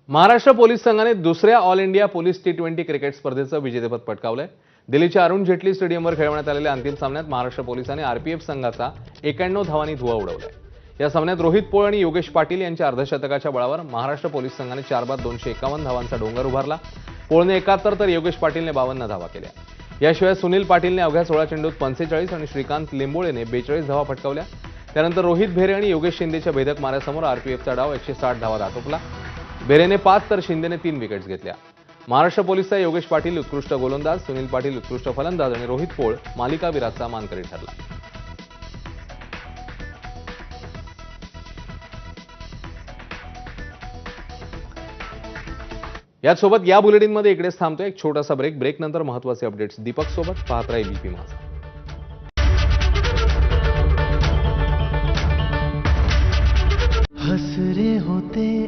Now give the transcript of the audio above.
Maharashtra police संघाने दुसऱ्या all India police टी20 cricket स्पर्धेचं विजेतेपद पटकावलंय। दिल्लीच्या अरुण जेटली स्टेडियमवर खेळवण्यात आलेल्या अंतिम सामन्यात महाराष्ट्र पोलिसांनी आरपीएफ संघाचा 91 धावांनी धुव्वा उडवलाय। या सामन्यात रोहित पोळ आणि योगेश पाटील यांच्या अर्धशतकाच्या बळावर महाराष्ट्र पोलीस संघाने 4 बाद 251 धावांचा डोंगर उभारला। पोळने 71 तर योगेश पाटीलने 52 धावा केल्या। याशिवाय सुनील पाटीलने अवघ्या 16 चेंडूत 45 आणि श्रीकांत लिंबोळेने 42 धावा फटकावल्या। त्यानंतर रोहित भेरे आणि योगेश शिंदेच्या भेदक माऱ्यासमोर आरपीएफचा डाव 160 धावा आटोपला। भेरेने 5 तर शिंदेने 3 विकेट्स घेतल्या। महाराष्ट्र पोलिसचा योगेश पाटील उत्कृष्ट गोलंदाज, सुनील पाटील उत्कृष्ट फलंदाज आणि रोहित पोळ मालिकावीराचा मानकरी ठरला। यासोबत या बुलेटिनमध्ये इकडेच थांबतोय। एक छोटासा ब्रेक नंतर महत्त्वाचे अपडेट्स दीपक सोबत पाहत राहा बीपी माझा। हसरे होते